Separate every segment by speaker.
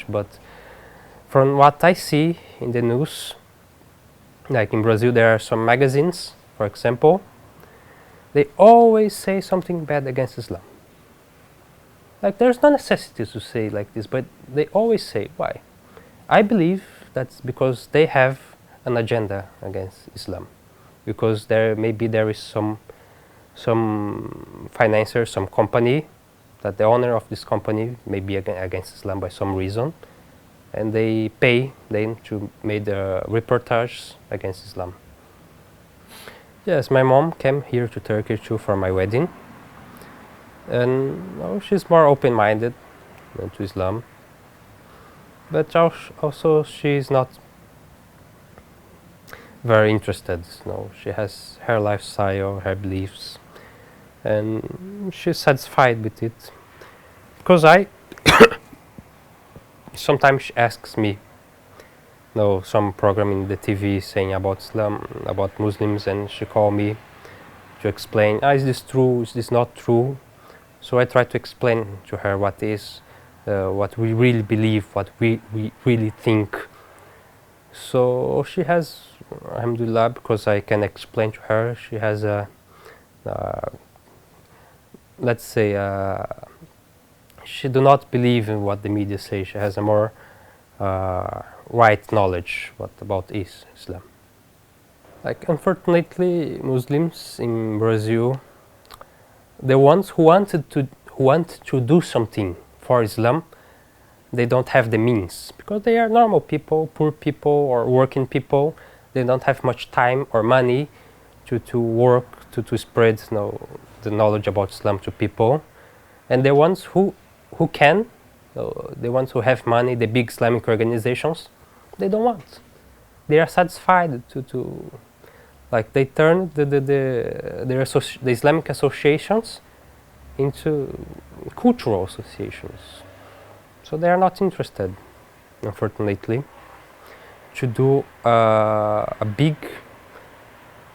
Speaker 1: but from what I see in the news, like in Brazil there are some magazines, for example, they always say something bad against Islam. Like there's no necessity to say like this, but they always say. Why? I believe that's because they have an agenda against Islam, because maybe there is some financier, some company, that the owner of this company may be against Islam by some reason, and they pay them to make a reportage against Islam. Yes, my mom came here to Turkey too for my wedding, and she's more open-minded to Islam, but also she's not very interested. She has her lifestyle, her beliefs, and she's satisfied with it. Because sometimes she asks me, some program in the TV saying about Islam, about Muslims, and she called me to explain, is this true, is this not true? So I try to explain to her what is, what we really believe, what we really think. So she has, alhamdulillah, because I can explain to her, she has a, let's say, she do not believe in what the media say. She has a more right knowledge about Islam. Like, unfortunately, Muslims in Brazil, the ones who want to do something for Islam, they don't have the means, because they are normal people, poor people, or working people. They don't have much time or money to work to spread the knowledge about Islam to people. And the ones who can, the ones who have money, the big Islamic organizations, they don't want. They are satisfied to like they turn the Islamic associations into cultural associations. So they are not interested, unfortunately, to do a big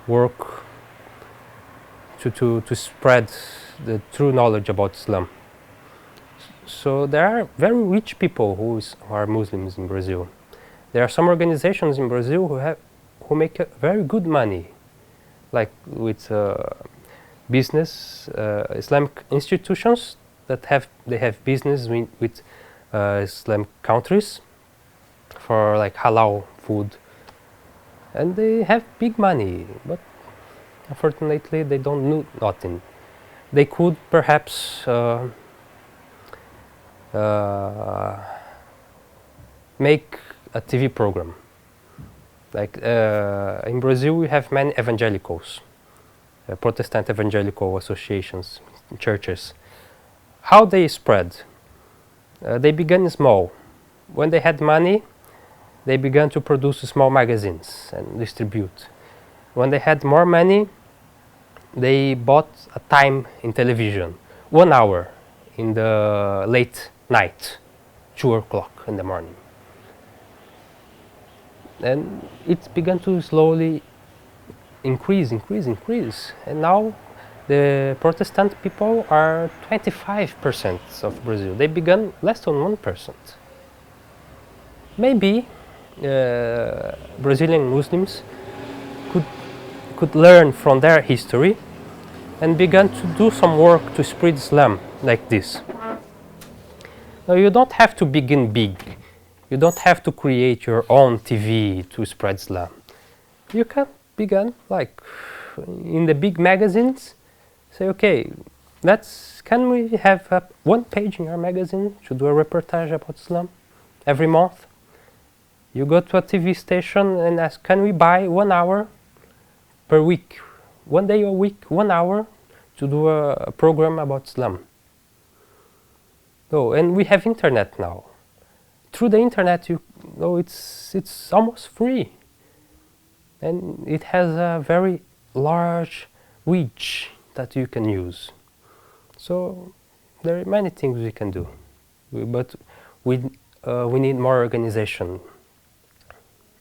Speaker 1: work to spread the true knowledge about Islam. So there are very rich people who are Muslims in Brazil. There are some organizations in Brazil who make very good money, like with business, Islamic institutions that have business with Islamic countries for like halal food, and they have big money, but unfortunately they don't know nothing. They could perhaps make a TV program. Like in Brazil we have many evangelicals, Protestant evangelical associations, churches. How they spread? They began small. When they had money, they began to produce small magazines and distribute. When they had more money, they bought a time in television, 1 hour in the late night, 2 o'clock in the morning. And it began to slowly increase. And now the Protestant people are 25% of Brazil. They began less than 1%. Maybe Brazilian Muslims could learn from their history and began to do some work to spread Islam like this. Now, you don't have to begin big. You don't have to create your own TV to spread Islam. You can begin like in the big magazines. Say, okay, can we have one page in our magazine to do a reportage about Islam every month? You go to a TV station and ask, can we buy 1 hour per week, 1 day a week, 1 hour to do a program about Islam? Oh, and we have internet now. Through the internet, it's almost free, and it has a very large reach that you can use. So there are many things we can do, but we need more organization.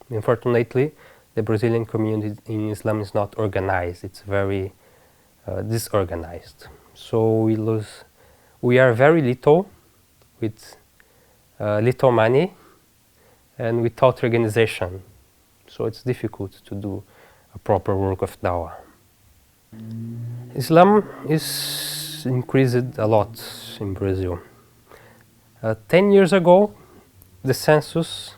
Speaker 1: Unfortunately, the Brazilian community in Islam is not organized. It's very disorganized. So we are very little with little money and without organization. So it's difficult to do a proper work of dawah. Islam is increased a lot in Brazil. 10 years ago, the census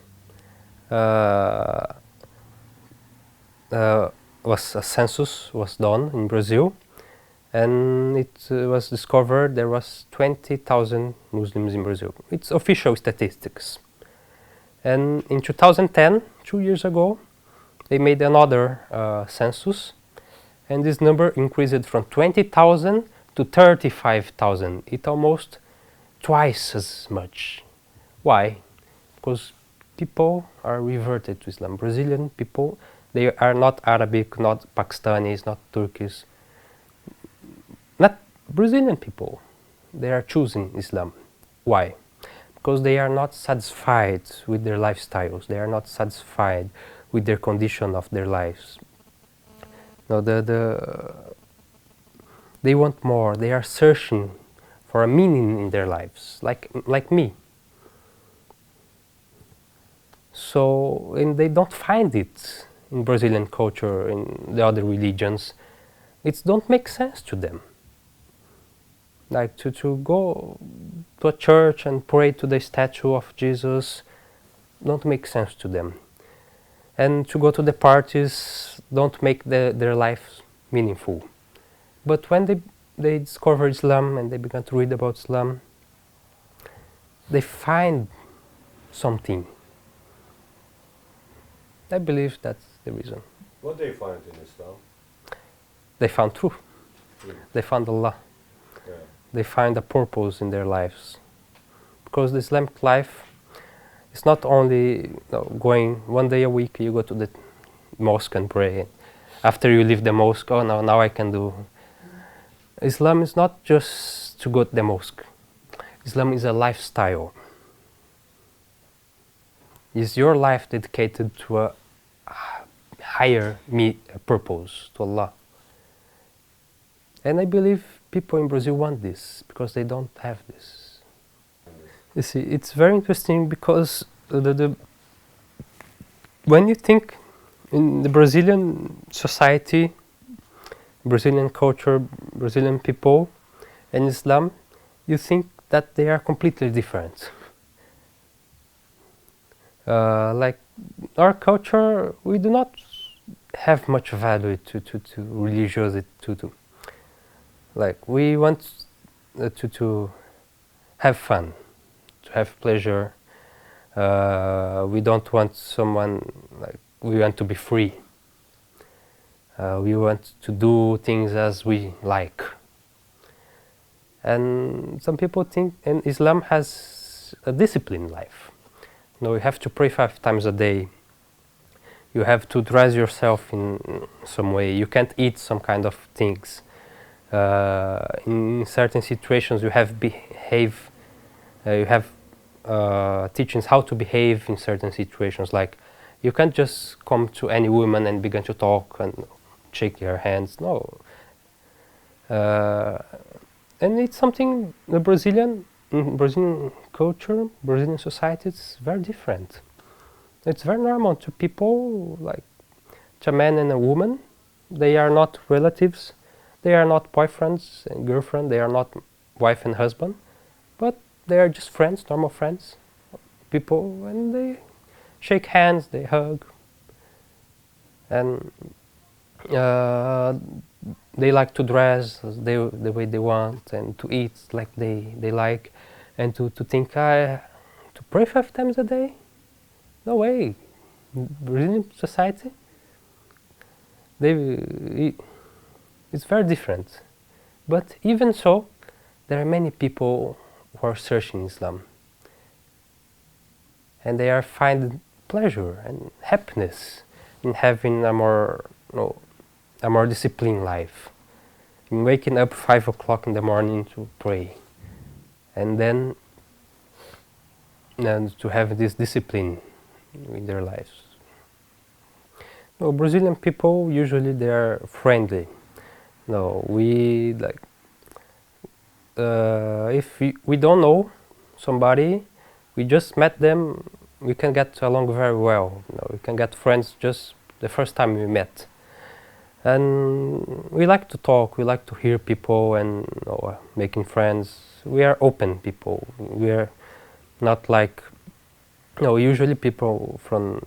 Speaker 1: was done in Brazil, and it was discovered there was 20,000 Muslims in Brazil. It's official statistics. And in 2010, 2 years ago, they made another census, and this number increased from 20,000 to 35,000. It's almost twice as much. Why? Because people are reverted to Islam. Brazilian people, they are not Arabic, not Pakistanis, not Turkish, not Brazilian people. They are choosing Islam. Why? Because they are not satisfied with their lifestyles. They are not satisfied with their condition of their lives. No, they want more. They are searching for a meaning in their lives, like me. So, and they don't find it in Brazilian culture, in the other religions. It don't make sense to them. Like to go to a church and pray to the statue of Jesus don't make sense to them. And to go to the parties don't make their life meaningful. But when they discover Islam and they began to read about Islam, they find something. I believe that's the reason.
Speaker 2: What they find in Islam?
Speaker 1: They found truth. They found Allah.
Speaker 2: Yeah.
Speaker 1: They find a purpose in their lives. Because the Islamic life is not only going one day a week, you go to the mosque and pray. After you leave the mosque, oh no, now I can do. Islam is not just to go to the mosque. Islam is a lifestyle. Is your life dedicated to a higher purpose, to Allah? And I believe people in Brazil want this, because they don't have this. You see, it's very interesting because when you think in the Brazilian society, Brazilian culture, Brazilian people, and Islam, you think that they are completely different. Like our culture, we do not have much value to religiosity. Like we want to have fun, to have pleasure. We don't want someone like we want to be free. We want to do things as we like. And some people think, and Islam has a disciplined life. You have to pray 5 times a day. You have to dress yourself in some way. You can't eat some kind of things. In certain situations, you have teachings how to behave in certain situations. Like you can't just come to any woman and begin to talk and shake her hands. No. And it's something the Brazilian culture, Brazilian society, it's very different. It's very normal to people, like a man and a woman. They are not relatives. They are not boyfriends and girlfriend. They are not wife and husband. But they are just friends, normal friends. People, and they shake hands, they hug. And they like to dress the way they want and to eat like they like. And to think, to pray 5 times a day? No way. Brazilian society, it's very different. But even so, there are many people who are searching Islam. And they are finding pleasure and happiness in having a more disciplined life. In waking up 5 o'clock in the morning to pray. And then to have this discipline in their lives. Brazilian people usually they are friendly. We like if we don't know somebody, we just met them, we can get along very well. You know, we can get friends just the first time we met. And we like to talk, we like to hear people and making friends. We are open people. We are not like, usually people from,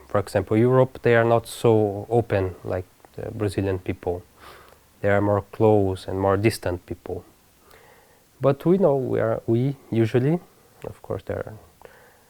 Speaker 1: for example, Europe, they are not so open like the Brazilian people. They are more close and more distant people. But we know we usually, of course there are